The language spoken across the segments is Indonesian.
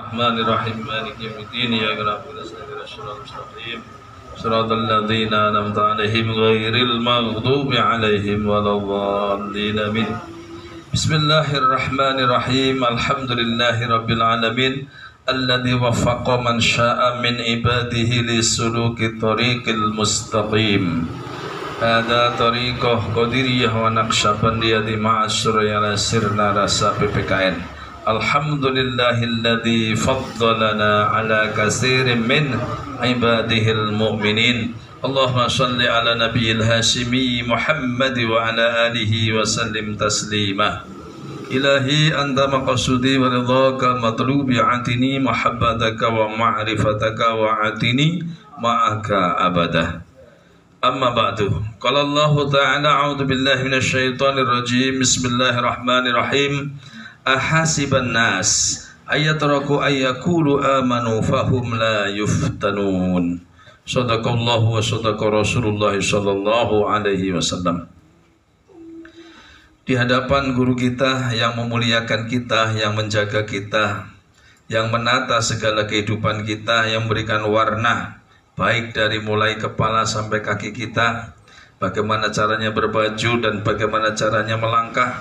Bismillahirrahmanirrahim. Maliki yaumiddin. Iyyaka na'budu wa iyyaka nasta'in. Shiratal ladzina an'amta 'alaihim ghairil maghdubi 'alaihim waladdallin. Amin. Bismillahirrahmanirrahim. Alhamdulillahirabbil alamin. Alladzi waffaqa man syaa'a min ibadihi lisuluki tariqil mustaqim. Hada tariqah qadiriyah wa naqsyabandiyah di ma'asyur ala sirna rasa PPKN. Alhamdulillahilladzi faddalana ala katsirin min ibadihil mu'minin. Allahumma shalli ala nabiyil hashimi Muhammad wa ala alihi wa sallim taslima. Ilahi anta maqsudi wa ridhaka matlubi atini muhabbataka wa ma'rifataka wa atini ma'aka abadah. Amma ba'du. Qala Allah ta'ala a'udzu billahi minasy syaithanir rajim. Bismillahirrahmanirrahim. Ahasiban nas ayatraku ayyakulu amanu fahum la yuftanun. Shadaqallahu wa shadaqa Rasulullah sallallahu alaihi wasallam. Di hadapan guru kita yang memuliakan kita, yang menjaga kita, yang menata segala kehidupan kita, yang memberikan warna baik dari mulai kepala sampai kaki kita, bagaimana caranya berbaju dan bagaimana caranya melangkah,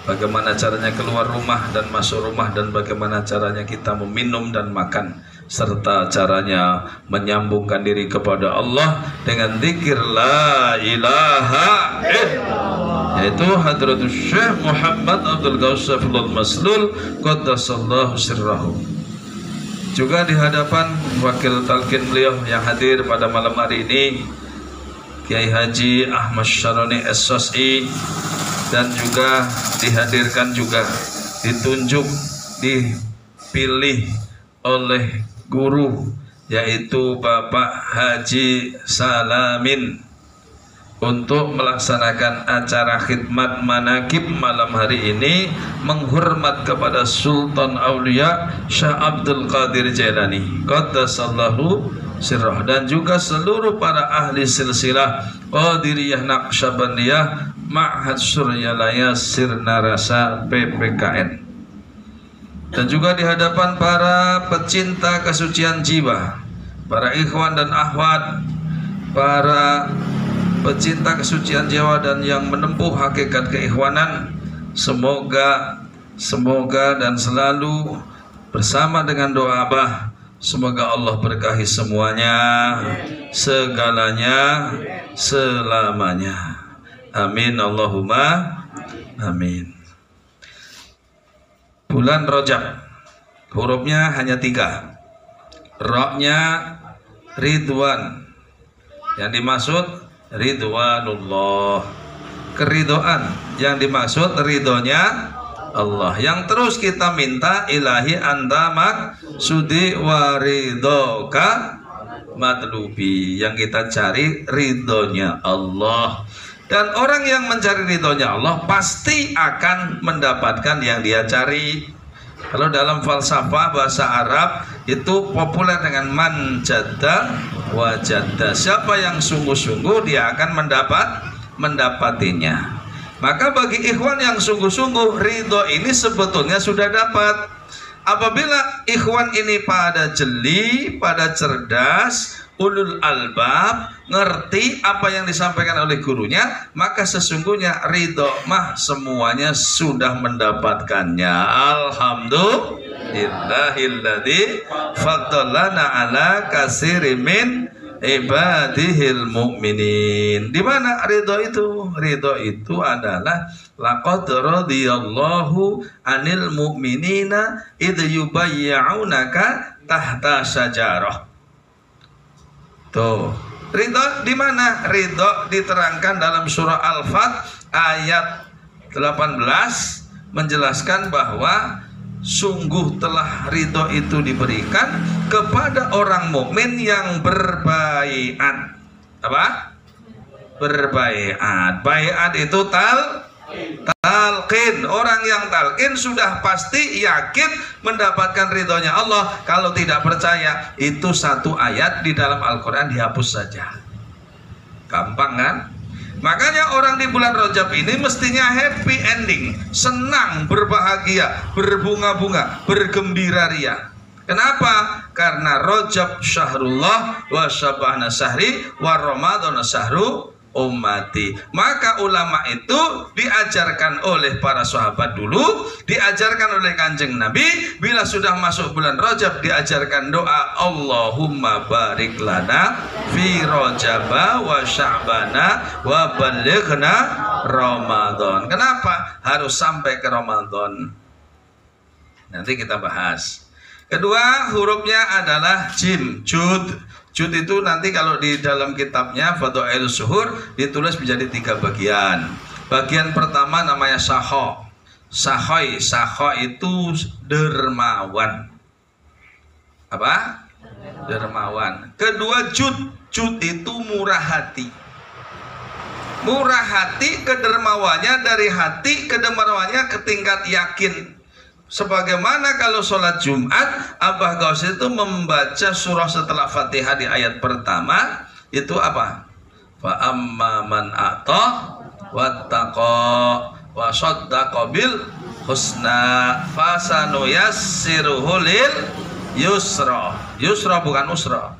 bagaimana caranya keluar rumah dan masuk rumah, dan bagaimana caranya kita meminum dan makan, serta caranya menyambungkan diri kepada Allah dengan zikir la ilaha illallah, yaitu Hadratus Syekh Muhammad Abdul Ghaus Saifullah Maslul qaddasallahu sirrahu. Juga di hadapan wakil talqin beliau yang hadir pada malam hari ini, Kiai Haji Ahmad Syaroni SSI, dan juga dihadirkan juga, ditunjuk, dipilih oleh guru, yaitu Bapak Haji Salamin, untuk melaksanakan acara khidmat manakib malam hari ini, menghormat kepada Sultan Aulia Syekh Abdul Qadir Jailani qaddasallahu sirrah, dan juga seluruh para ahli silsilah Qadiriyah Naqsyabandiyah Ma'had Suryalaya Sirna Rasa PPKN, dan juga di hadapan para pecinta kesucian jiwa, para ikhwan dan akhwat, para pecinta kesucian jiwa dan yang menempuh hakikat keikhwanan, semoga dan selalu bersama dengan doa Abah, semoga Allah berkahi semuanya, segalanya, selamanya. Amin Allahumma amin. Bulan Rajab, hurufnya hanya 3, Ra-nya Ridwan, yang dimaksud Ridwanullah, keridoan, yang dimaksud ridhonya Allah, yang terus kita minta ilahi anta maksudi waridoka matlubi, yang kita cari ridhonya Allah. Dan orang yang mencari ridhonya Allah pasti akan mendapatkan yang dia cari. Kalau dalam falsafah bahasa Arab itu populer dengan man jadda wajadda, siapa yang sungguh-sungguh dia akan mendapatinya. Maka bagi ikhwan yang sungguh-sungguh, ridho ini sebetulnya sudah dapat. Apabila ikhwan ini pada jeli, pada cerdas, ulul albab, ngerti apa yang disampaikan oleh gurunya, maka sesungguhnya ridho mah semuanya sudah mendapatkannya. Alhamdulillahilladzi faddalana ala katsirin min ibadihil mu'minin. Di mana ridho itu? Ridho itu adalah laqad radiyallahu anil mu'minina idh yubayyi'unaka tahta syajarah. Tuh, ridho di mana? Ridho diterangkan dalam surah Al-Fat ayat 18, menjelaskan bahwa sungguh telah ridho itu diberikan kepada orang mukmin yang berbaiat. Apa? Berbaiat. Baiat itu talqin. Orang yang talqin sudah pasti yakin mendapatkan ridhonya Allah. Kalau tidak percaya, itu satu ayat di dalam Al-Quran dihapus saja. Gampang kan? Makanya orang di bulan Rajab ini mestinya happy ending, senang, berbahagia, berbunga-bunga, bergembira ria. Kenapa? Karena Rajab syahrullah wa syabana syahri wa Ramadan syahru ummati. Maka ulama itu diajarkan oleh para sahabat dulu, diajarkan oleh Kanjeng Nabi, bila sudah masuk bulan Rajab diajarkan doa Allahumma barik lana fi Rajaba wa Sya'bana wa balighna Ramadan. Kenapa harus sampai ke Ramadan? Nanti kita bahas. Kedua, hurufnya adalah jim, jud. Jud itu nanti kalau di dalam kitabnya Fadhailus Syuhur ditulis menjadi 3 bagian. Bagian pertama namanya saho. Sahoy, saho itu dermawan. Apa? Dermawan. Kedua jud, jud itu murah hati. Murah hati, kedermawannya dari hati, kedermawannya ke tingkat yakin. Sebagaimana kalau sholat Jumat, Abah Gaus itu membaca surah setelah Fatihah di ayat pertama, itu apa? Fa amma man a'ta wattaqa wa shaddaqa bil husna fasanuyassiruhu lil yusra. Yusra bukan usra.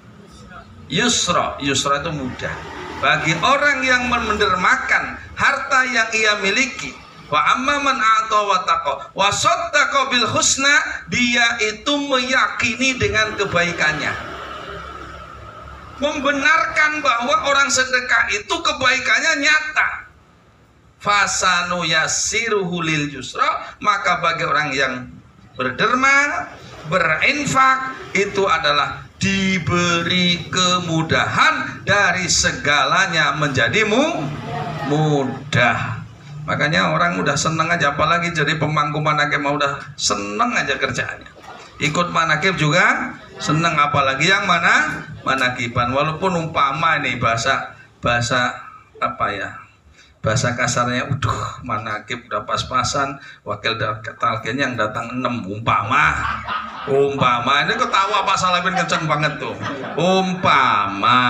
Yusra, yusra itu mudah. Bagi orang yang mendermakan harta yang ia miliki. Wa amma man a'ta wa taqa wa saddaqa bil husna, dia itu meyakini dengan kebaikannya, membenarkan bahwa orang sedekah itu kebaikannya nyata. Fasanu yassiruhu lil yusra, maka bagi orang yang berderma, berinfak, itu adalah diberi kemudahan dari segalanya menjadi mudah. Makanya orang udah seneng aja, apalagi jadi pemangku manakib mau udah seneng aja kerjaannya. Ikut manakib juga seneng, apalagi yang manakiban. Walaupun umpama ini bahasa apa ya? Bahasa kasarnya, manakib udah pas-pasan, wakil talqinnya yang datang 6, umpama ini ketawa Pak Salamin kenceng banget tuh. Umpama.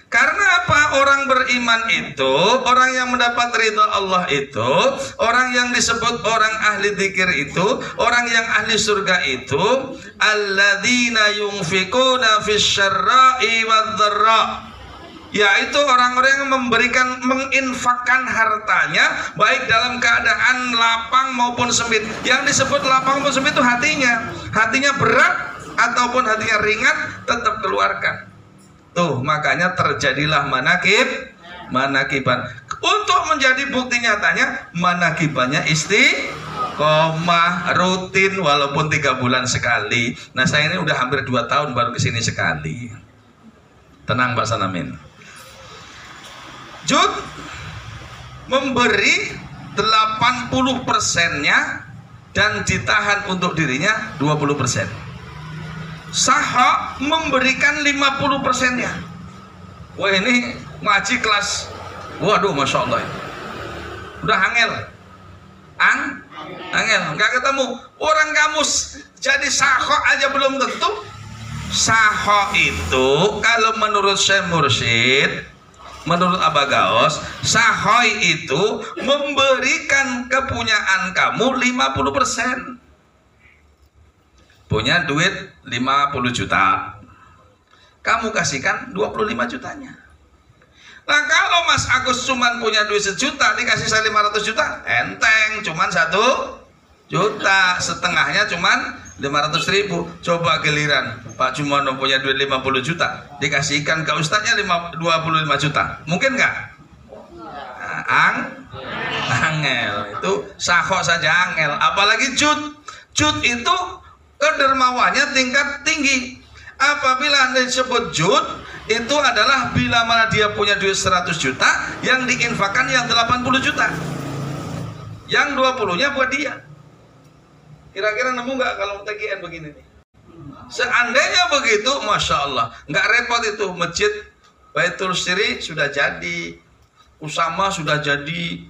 Karena apa? Orang beriman itu, orang yang mendapat ridha Allah itu, orang yang disebut orang ahli dzikir itu, orang yang ahli surga itu, alladzina yunfikuna fisyarra'i wadh-dharra, yaitu orang-orang yang menginfakkan hartanya baik dalam keadaan lapang maupun sempit. Yang disebut lapang maupun sempit itu hatinya berat ataupun hatinya ringan, tetap keluarkan. Tuh, makanya terjadilah manakiban. Untuk menjadi bukti nyatanya, manakibannya istiqomah, rutin, walaupun 3 bulan sekali. Nah, saya ini udah hampir 2 tahun baru kesini sekali. Tenang Pak Salamin. Jud memberi 80%-nya dan ditahan untuk dirinya 20%. Saha memberikan 50%-nya. Wah, ini ngaji kelas, waduh, masya Allah, udah angel, nggak ketemu orang kamus. Jadi saha aja belum tentu. Saha itu kalau menurut Syekh Mursyid, menurut Abah Gaos, sahoy itu memberikan kepunyaan kamu 50%. Punya duit 50 juta, kamu kasihkan 25 jutanya. Nah, kalau Mas Agus cuman punya duit 1 juta, dikasih saya 500 juta, enteng, cuman 1 juta, setengahnya cuman 500.000. Coba giliran Pak Jumono punya duit 50 juta, dikasihkan ke ustadznya 25 juta, mungkin nggak? Angel, itu sahok saja angel, apalagi jud itu kedermawannya tingkat tinggi. Apabila disebut jud, itu adalah bila mana dia punya duit 100 juta, yang diinfakkan yang 80 juta, yang 20-nya buat dia. Kira-kira nemu nggak kalau TGN begini nih? Seandainya begitu, masya Allah, nggak repot itu. Masjid Baitul Siri sudah jadi, Usama sudah jadi,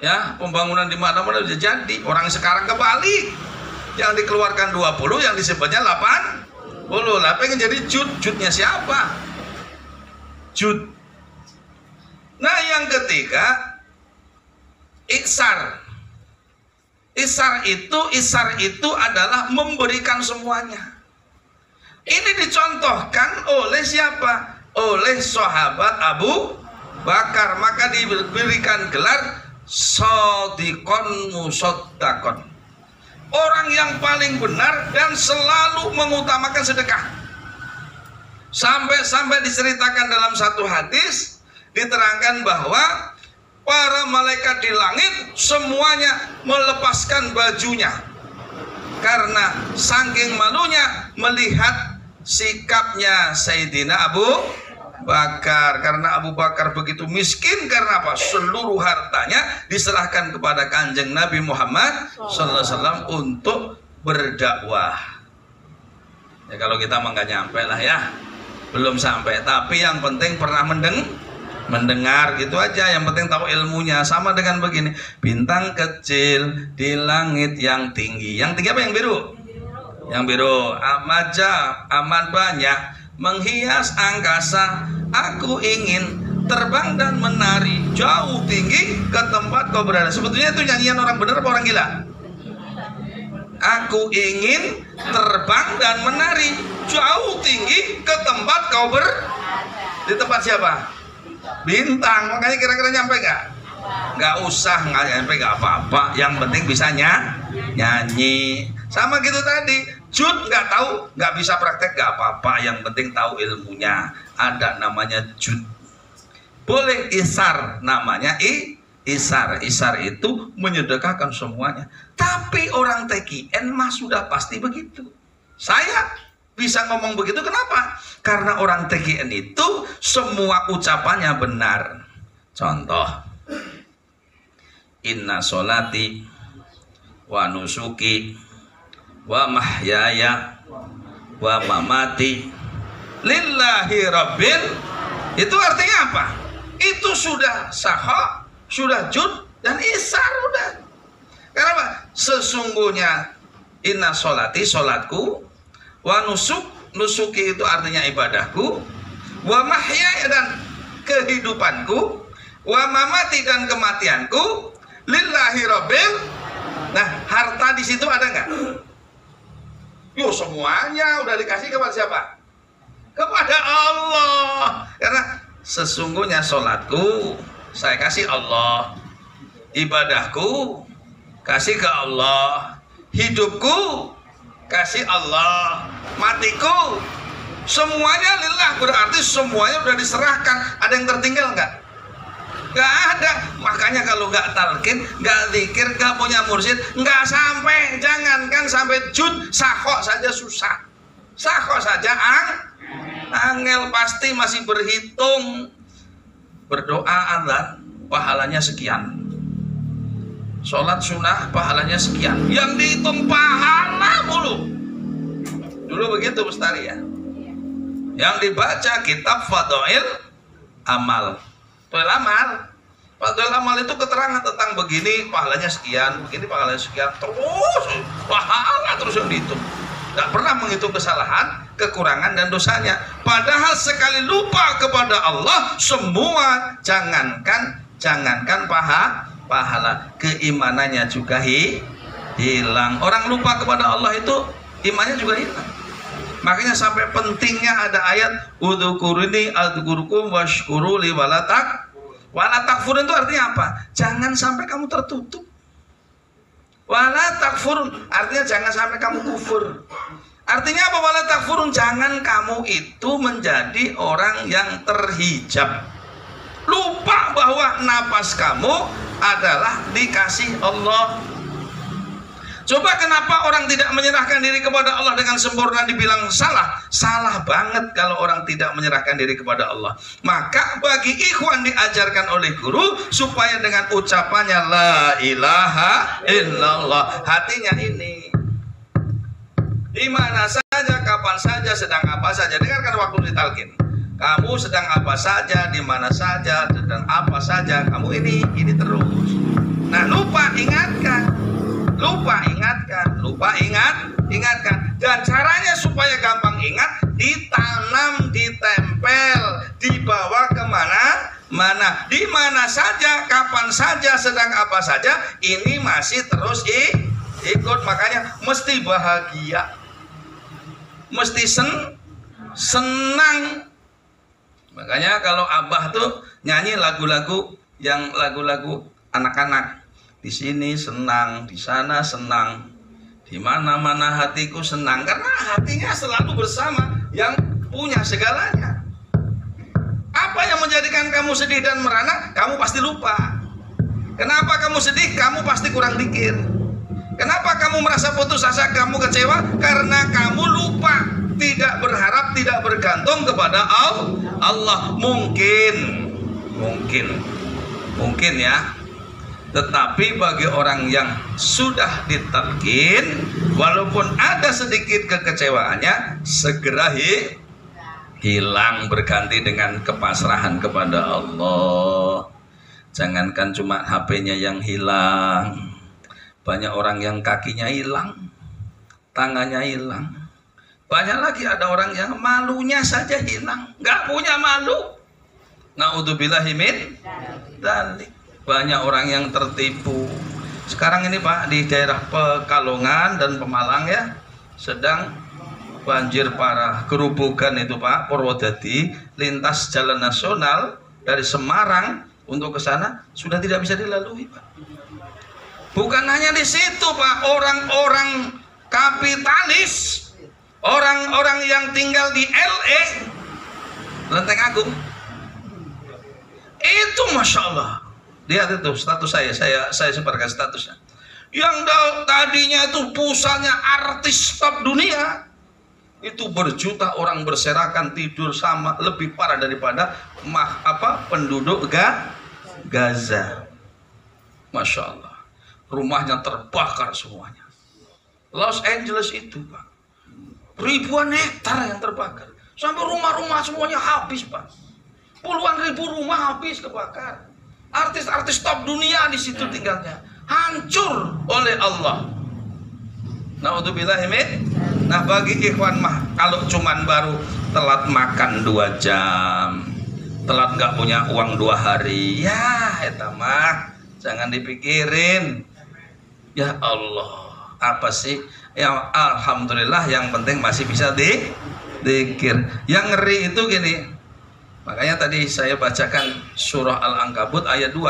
ya, pembangunan di mana-mana sudah jadi. Orang sekarang kebalik, yang dikeluarkan 20, yang disebutnya 80. Lah pengen jadi judnya siapa? Jud. Nah, yang ketiga, iksar. Isar itu adalah memberikan semuanya. Ini dicontohkan oleh siapa? Oleh sahabat Abu Bakar. Maka diberikan gelar shodiqon musaddaqon, orang yang paling benar dan selalu mengutamakan sedekah. Sampai diceritakan dalam satu hadis, diterangkan bahwa para malaikat di langit semuanya melepaskan bajunya karena saking malunya melihat sikapnya Sayyidina Abu Bakar. Karena Abu Bakar begitu miskin, karena apa? Seluruh hartanya diserahkan kepada Kanjeng Nabi Muhammad SAW untuk berdakwah. Ya kalau kita mah nggak nyampe lah ya, belum sampai, tapi yang penting pernah mendengar gitu aja, yang penting tahu ilmunya. Sama dengan begini, bintang kecil di langit yang tinggi. Yang tinggi apa? Yang biru. Yang biru. Amat banyak menghias angkasa. Aku ingin terbang dan menari jauh tinggi ke tempat kau berada. Sebetulnya itu nyanyian orang benar apa orang gila? Aku ingin terbang dan menari jauh tinggi ke tempat kau di tempat siapa? Bintang. Makanya kira-kira nyampe nggak? Nggak usah, nggak nyampe, nggak apa-apa. Yang penting bisa nyanyi. Sama gitu tadi. Jud nggak tahu, nggak bisa praktek, nggak apa-apa. Yang penting tahu ilmunya. Ada namanya jud. Boleh isar, namanya isar. Isar itu menyedekahkan semuanya. Tapi orang TKN mah sudah pasti begitu. Saya bisa ngomong begitu, kenapa? Karena orang TKN itu semua ucapannya benar. Contoh, inna sholati wa nusuki wa mahyaya wa mamati lillahi rabbil. Itu artinya apa? Itu sudah sahih, sudah jud dan isar udah. Kenapa? Sesungguhnya inna sholati, sholatku, wa nusuki itu artinya ibadahku, wa mahyaya dan kehidupanku, wa mamati dan kematianku, lillahi rabbil. Nah, harta di situ ada nggak? Yo, semuanya udah dikasih kepada siapa? Kepada Allah. Karena sesungguhnya sholatku saya kasih Allah, ibadahku kasih ke Allah, hidupku kasih Allah, matiku semuanya lillah. Berarti semuanya udah diserahkan. Ada yang tertinggal nggak? Nggak ada. Makanya kalau nggak talqin, nggak zikir, nggak punya mursyid, nggak sampai. Jangankan sampai jud, sakho saja susah. Sakho saja angel, pasti masih berhitung. Berdoa azan pahalanya sekian, sholat sunnah pahalanya sekian, yang dihitung pahala mulu. Dulu begitu Bestari ya, yang dibaca kitab Fadhail Amal. Fadhail Amal itu keterangan tentang begini pahalanya sekian, begini pahalanya sekian, terus pahala terus yang dihitung. Gak pernah menghitung kesalahan, kekurangan dan dosanya. Padahal sekali lupa kepada Allah, semua jangankan pahala, keimanannya juga hilang. Orang lupa kepada Allah itu imannya juga hilang. Makanya sampai pentingnya ada ayat udzukuruni adzkurkum washkuruli walatak. Walatakfur itu artinya apa? Jangan sampai kamu tertutup. Wala takfurun artinya jangan sampai kamu kufur. Artinya apa? Wala takfurun, jangan kamu itu menjadi orang yang terhijab, lupa bahwa napas kamu adalah dikasih Allah. Coba kenapa orang tidak menyerahkan diri kepada Allah dengan sempurna dibilang salah? Salah banget kalau orang tidak menyerahkan diri kepada Allah. Maka bagi ikhwan diajarkan oleh guru supaya dengan ucapannya la ilaha illallah, hatinya ini di mana saja, kapan saja, sedang apa saja. Dengarkan waktu ditalkin. Kamu sedang apa saja, di mana saja, sedang apa saja, kamu ini terus. Nah, lupa ingatkan. Ingatkan. Dan caranya supaya gampang ingat, ditanam, ditempel, dibawa kemana mana, di mana saja, kapan saja, sedang apa saja, ini masih terus ikut. Makanya mesti bahagia, mesti senang. Makanya kalau Abah tuh nyanyi lagu-lagu yang lagu-lagu anak-anak, di sini senang, di sana senang, di mana-mana hatiku senang, karena hatinya selalu bersama yang punya segalanya. Apa yang menjadikan kamu sedih dan merana? Kamu pasti lupa. Kenapa kamu sedih? Kamu pasti kurang zikir. Kenapa kamu merasa putus asa, kamu kecewa? Karena kamu lupa, tidak berharap, tidak bergantung kepada Allah. Mungkin ya. Tetapi bagi orang yang sudah ditalqin, walaupun ada sedikit kekecewaannya, segera hilang, berganti dengan kepasrahan kepada Allah. Jangankan cuma HP-nya yang hilang, banyak orang yang kakinya hilang, tangannya hilang. Banyak lagi ada orang yang malunya saja hilang, nggak punya malu. Naudzubillahi min dzalik. Banyak orang yang tertipu. Sekarang ini Pak, di daerah Pekalongan dan Pemalang ya, sedang banjir parah. Gerobokan itu Pak, Purwodadi, lintas jalan nasional dari Semarang untuk ke sana sudah tidak bisa dilalui Pak. Bukan hanya di situ Pak, orang-orang kapitalis, orang-orang yang tinggal di LA, Lenteng Agung, itu Masya Allah. Lihat itu status saya sebarkan statusnya. Yang tadinya itu pusatnya artis top dunia, itu berjuta orang berserakan tidur sama, lebih parah daripada penduduk Gaza. Masya Allah, rumahnya terbakar semuanya. Los Angeles itu Pak, ribuan hektar yang terbakar, sampai rumah-rumah semuanya habis Pak. Puluhan ribu rumah habis kebakar. Artis-artis top dunia di situ tinggalnya, hancur oleh Allah. Naudzubillahi min. Nah bagi ikhwan mah, kalau cuman baru telat makan 2 jam, telat nggak punya uang 2 hari, ya eta mah jangan dipikirin. Ya Allah, apa sih? Ya alhamdulillah, yang penting masih bisa dzikir. Yang ngeri itu gini. Makanya tadi saya bacakan surah Al-Ankabut ayat 2.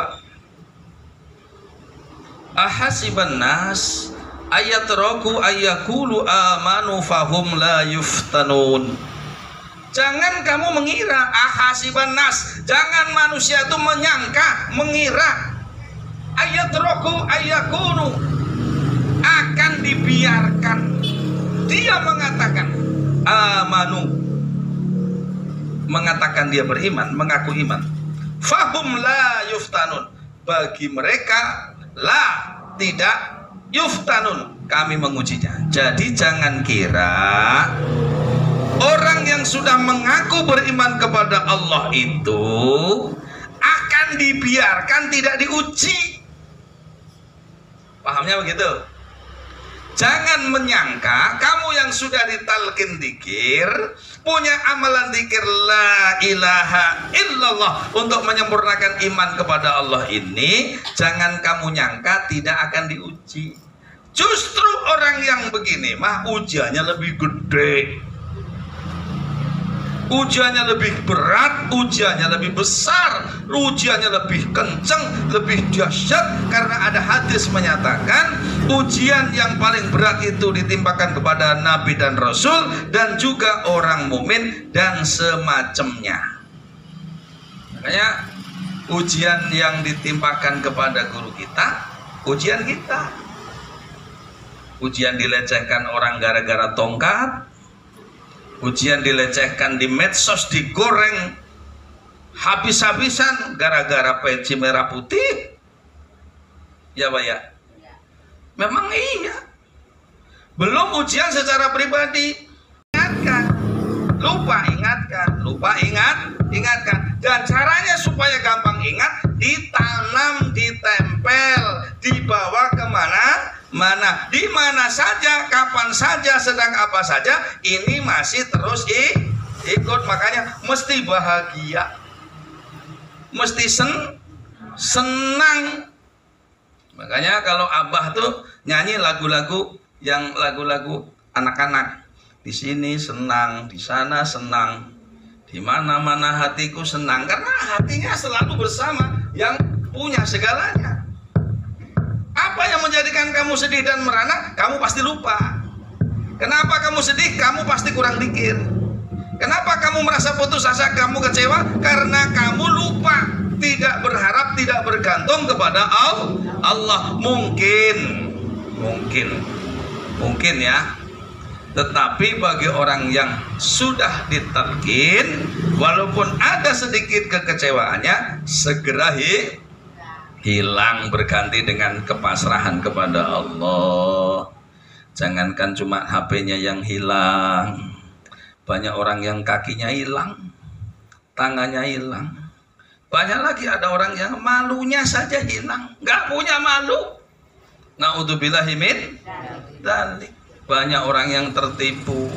Ahasiban nas ayatraku ayyakulu amanu fahum la yuftanun. Jangan kamu mengira, ahasiban nas, jangan manusia itu menyangka, mengira, ayatraku ayyakunu, akan dibiarkan. Dia mengatakan amanu, mengatakan dia beriman, mengaku iman. Fahum la yuftanun, bagi mereka la, tidak, yuftanun, kami mengujinya. Jadi jangan kira orang yang sudah mengaku beriman kepada Allah itu akan dibiarkan tidak diuji. Pahamnya begitu? Jangan menyangka kamu yang sudah ditalqin dzikir, punya amalan dzikir la ilaha illallah untuk menyempurnakan iman kepada Allah ini, jangan kamu nyangka tidak akan diuji. Justru orang yang begini mah ujiannya lebih gede, ujiannya lebih berat, ujiannya lebih besar, ujiannya lebih kenceng, lebih dahsyat. Karena ada hadis menyatakan ujian yang paling berat itu ditimpakan kepada Nabi dan Rasul, dan juga orang mukmin dan semacamnya. Makanya ujian yang ditimpakan kepada guru kita, ujian kita. Ujian dilecehkan orang gara-gara tongkat, ujian dilecehkan di medsos, digoreng habis-habisan gara-gara peci merah putih. Ya Pak ya? Memang iya. Belum ujian secara pribadi. Ingatkan, lupa ingatkan, lupa ingatkan. Dan caranya supaya gampang ingat, ditanam, ditempel, dibawa kemana? Mana, di mana saja, kapan saja, sedang apa saja, ini masih terus ikut. Makanya mesti bahagia, mesti senang. Makanya kalau abah tuh nyanyi lagu-lagu yang lagu-lagu anak-anak, di sini senang, di sana senang, di mana-mana hatiku senang, karena hatinya selalu bersama yang punya segalanya. Apa yang menjadikan kamu sedih dan merana? Kamu pasti lupa. Kenapa kamu sedih? Kamu pasti kurang zikir. Kenapa kamu merasa putus asa, kamu kecewa? Karena kamu lupa, tidak berharap, tidak bergantung kepada Allah. Mungkin ya. Tetapi bagi orang yang sudah ditalqin, walaupun ada sedikit kekecewaannya, segera hilang, berganti dengan kepasrahan kepada Allah. Jangankan cuma HP-nya yang hilang, banyak orang yang kakinya hilang, tangannya hilang. Banyak lagi ada orang yang malunya saja hilang, nggak punya malu. Naudzubillahi min dzalik. Banyak orang yang tertipu.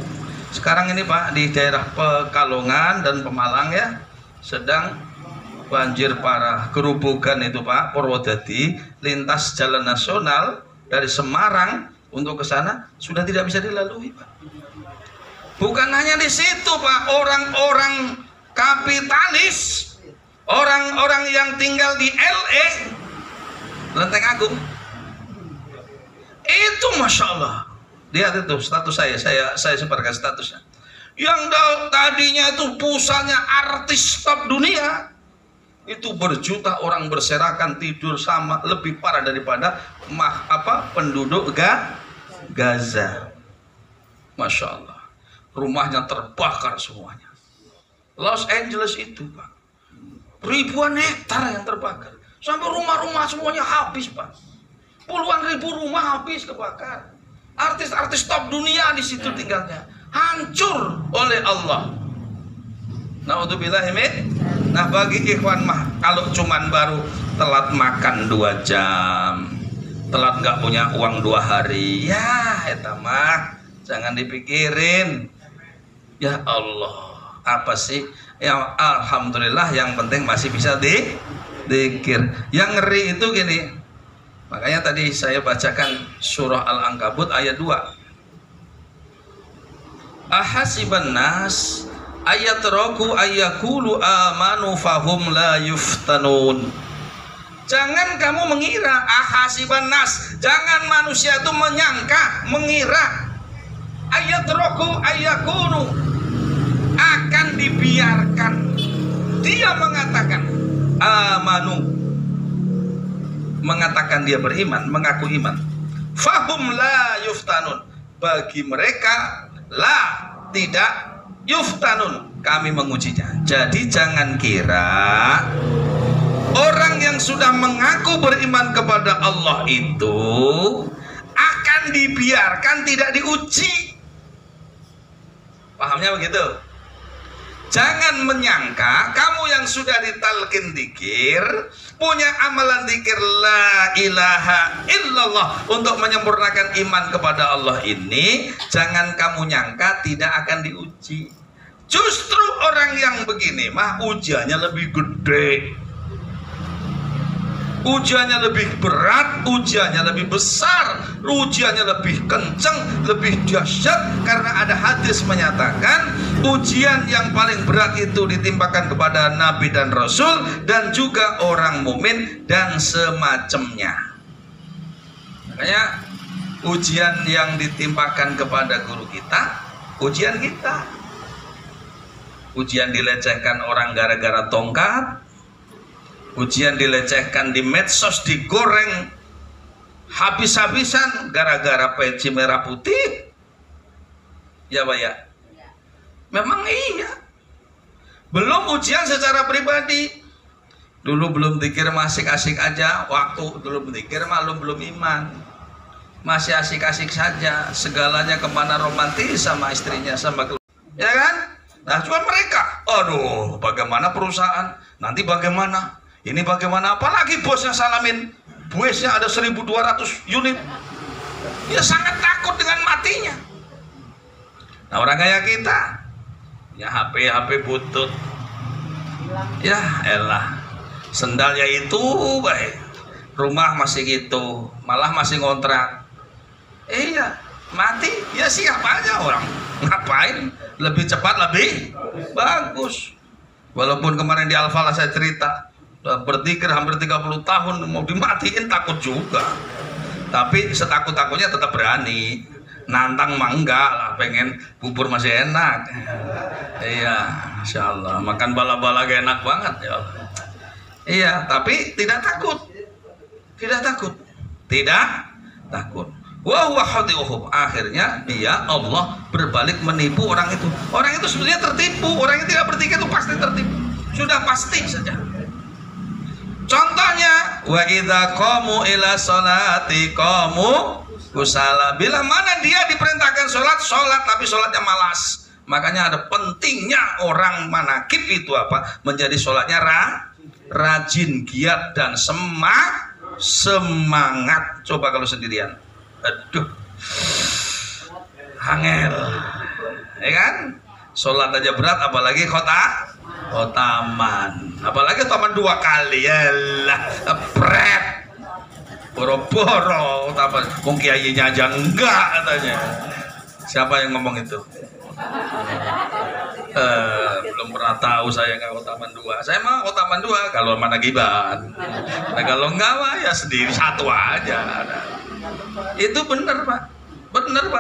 Sekarang ini Pak, di daerah Pekalongan dan Pemalang ya, sedang banjir parah. Gerobogan itu Pak, Purwodadi, lintas jalan nasional dari Semarang untuk ke sana sudah tidak bisa dilalui Pak. Bukan hanya di situ Pak, orang-orang kapitalis, orang-orang yang tinggal di LA, Lenteng Agung, itu Masya Allah. Lihat itu status saya sebarkan statusnya. Yang tadinya itu pusatnya artis top dunia, itu berjuta orang berserakan tidur sama, lebih parah daripada penduduk Gaza. Masya Allah. Rumahnya terbakar semuanya. Los Angeles itu Pak, ribuan hektar yang terbakar, sampai rumah-rumah semuanya habis Pak. Puluhan ribu rumah habis kebakar. Artis-artis top dunia di situ tinggalnya, hancur oleh Allah. Naudzubillahi min. Nah bagi ikhwan mah, kalau cuman baru telat makan 2 jam, telat nggak punya uang 2 hari, ya eta mah jangan dipikirin. Ya Allah, apa sih? Ya alhamdulillah, yang penting masih bisa dzikir. Yang ngeri itu gini. Makanya tadi saya bacakan surah Al-Ankabut ayat 2. Ahasiban nas ayatraku ayyakulu amanu fahum la yuftanun. Jangan kamu mengira, ahasiban nas, jangan manusia itu menyangka, mengira, ayatraku ayyakunu, akan dibiarkan dia mengatakan amanu, mengatakan dia beriman, mengaku iman, fahum la yuftanun, bagi mereka la, tidak, yuftanun, kami mengujinya. Jadi jangan kira orang yang sudah mengaku beriman kepada Allah itu akan dibiarkan tidak diuji. Pahamnya begitu? Jangan menyangka kamu yang sudah ditalqin dzikir, punya amalan dzikir la ilaha illallah untuk menyempurnakan iman kepada Allah ini, jangan kamu nyangka tidak akan diuji. Justru orang yang begini mah ujiannya lebih gede, ujiannya lebih berat, ujiannya lebih besar, ujiannya lebih kencang, lebih dahsyat, karena ada hadis menyatakan ujian yang paling berat itu ditimpakan kepada Nabi dan Rasul dan juga orang mukmin dan semacamnya. Makanya ujian yang ditimpakan kepada guru kita, ujian kita. Ujian dilecehkan orang gara-gara tongkat, ujian dilecehkan di medsos, digoreng habis-habisan gara-gara peci merah putih. Ya Pak ya? Memang iya. Belum ujian secara pribadi. Dulu belum dzikir masih asik aja, waktu dulu dzikir malu belum iman, masih asik-asik saja, segalanya kemana romantis sama istrinya, sama keluarga, ya kan? Nah cuma mereka, aduh bagaimana perusahaan, nanti bagaimana, ini bagaimana, apalagi bosnya salamin, bosnya ada 1.200 unit, dia sangat takut dengan matinya. Nah orang kayak kita, ya HP butut, ya elah, Sendalnya itu baik, rumah masih gitu, malah masih ngontrak. Iya, mati ya siapa aja orang. Ngapain? Lebih cepat lebih bagus. Walaupun kemarin di Al-Falah saya cerita, berzikir hampir 30 tahun mau dimatiin takut juga. Tapi setakut-takutnya tetap berani. Nantang mah enggak lah, pengen bubur masih enak. Iya, Insya Allah makan bala-bala enak banget ya Allah. Iya, tapi tidak takut. Tidak takut. Tidak takut. Wa huwa khadi'uhum. Akhirnya dia Allah berbalik menipu orang itu. Orang itu sebenarnya tertipu. Orang yang tidak berzikir itu pasti tertipu. Sudah pasti saja. Contohnya, wa idza qamu ila sholati qamu kusala. Bila mana dia diperintahkan sholat tapi sholatnya malas. Makanya ada pentingnya orang manakib itu apa? Menjadi sholatnya rajin, giat dan semangat. Coba kalau sendirian, aduh, angel, ya kan? Sholat aja berat, apalagi khotaman, apalagi khotaman 2 kali, yalah, pret, boro-boro, mungkin kiainya aja enggak katanya. Siapa yang ngomong itu? Belum pernah tahu saya nggak khotaman 2. Saya mah khotaman 2 kalau mana giban. Nah kalau enggak mah ya sendiri satu aja. Itu benar Pak,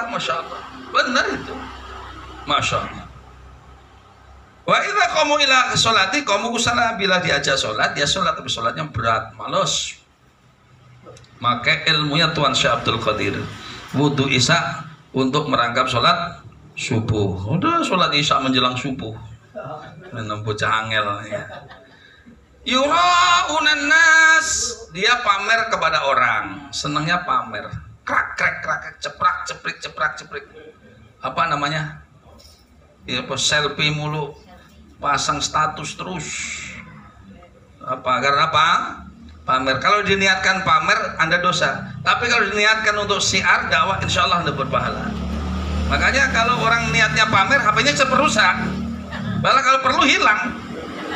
Masya Allah, benar itu, Masya Allah. Wa idza qamu ila sholati qamu kusala. Bila diajak sholat dia sholat, tapi sholatnya berat, malas. Maka ilmunya Tuan Syekh Abdul Qadir, wudu isya untuk merangkap sholat subuh. Udah sholat isya menjelang subuh. Bocah angel ya. Yura'unan nas, dia pamer kepada orang, senangnya pamer. Krak, ceprak. Apa namanya? Ya, selfie mulu, pasang status terus. Apa? Karena apa? Pamer. Kalau diniatkan pamer, Anda dosa. Tapi kalau diniatkan untuk syiar dakwah, insya Allah Anda berpahala. Makanya kalau orang niatnya pamer, HP-nya cepat rusak. Malah kalau perlu hilang.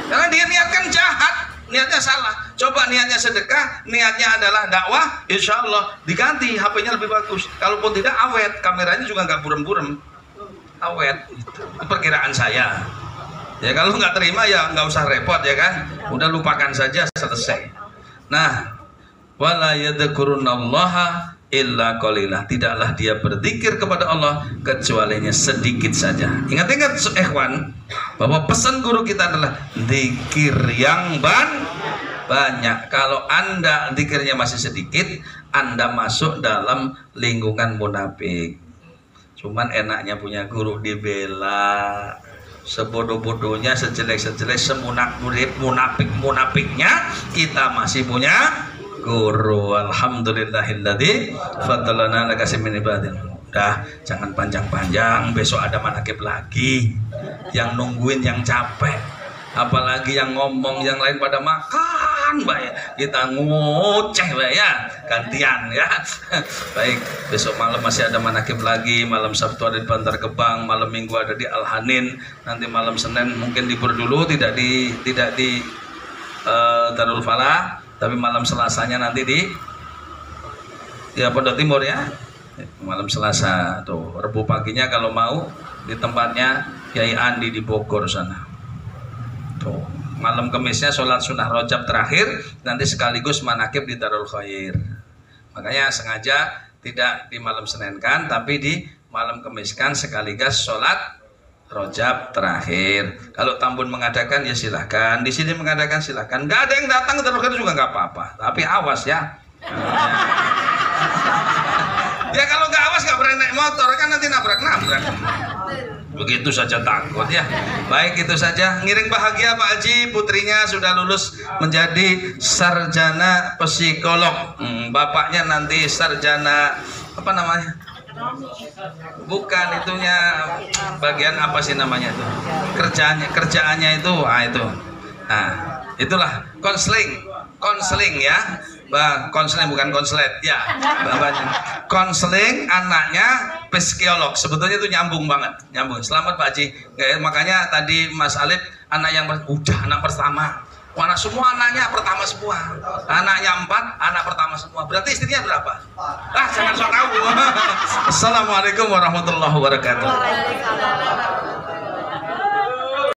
Karena dia niatkan jahat, niatnya salah. Coba niatnya sedekah, niatnya adalah dakwah, insya Allah diganti, HP-nya lebih bagus. Kalaupun tidak awet, kameranya juga nggak burem-burem, awet. Itu perkiraan saya. Ya kalau nggak terima ya nggak usah repot ya kan. Udah lupakan saja, selesai. Nah, wala yadhkurunallaha illa qalilah. Tidaklah dia berzikir kepada Allah kecualinya sedikit saja. Ingat-ingat ikhwan, bahwa pesan guru kita adalah zikir yang banyak. Kalau Anda zikirnya masih sedikit, Anda masuk dalam lingkungan munafik. Cuman enaknya punya guru dibela. Sebodoh-bodohnya, sejelek-sejelek, semunafik-munafiknya, kita masih punya guru. Alhamdulillahilladzi fadlana lakasim min ibadin. Udah, jangan panjang-panjang, besok ada manakib lagi. Yang nungguin yang capek, apalagi yang ngomong, yang lain pada makan, Mbak ya. Kita ngoceh, Mbak ya, gantian ya. Baik, besok malam masih ada manakib lagi. Malam Sabtu ada di Bantar Gebang, malam Minggu ada di Al-Hanin, nanti malam Senin mungkin libur dulu, tidak di Darul Falah, tapi malam Selasanya nanti di Pondok Timur ya. Malam Selasa tuh, Rebu paginya kalau mau di tempatnya Kiai Andi di Bogor sana. Tuh, malam Kemisnya sholat sunnah rojab terakhir, nanti sekaligus manakib di Darul Khair. Makanya sengaja tidak di malam Senin kan, tapi di malam Kemis kan sekaligus sholat rojab terakhir. Kalau Tambun mengadakan ya silahkan, di sini mengadakan silahkan. Nggak ada yang datang ke Darul Khair juga nggak apa-apa, tapi awas ya. Ya kalau nggak awas nggak berani naik motor kan, nanti nabrak-nabrak. Begitu saja takut ya. Baik, itu saja. Ngiring bahagia Pak Haji, putrinya sudah lulus menjadi sarjana psikolog. Bapaknya nanti sarjana apa namanya? Bukan, itunya bagian apa sih namanya itu? Kerjaannya itu, itu. Nah, itulah konseling ya. Konseling bukan konslet ya, bapaknya konseling, anaknya psikolog. Sebetulnya itu nyambung banget, nyambung. Selamat Pak Haji. Makanya tadi Mas Alif anak yang udah anak pertama Mana semua anaknya pertama semua. Anaknya 4, anak pertama semua. Berarti istrinya berapa? Jangan sok tahu. Assalamualaikum warahmatullahi wabarakatuh.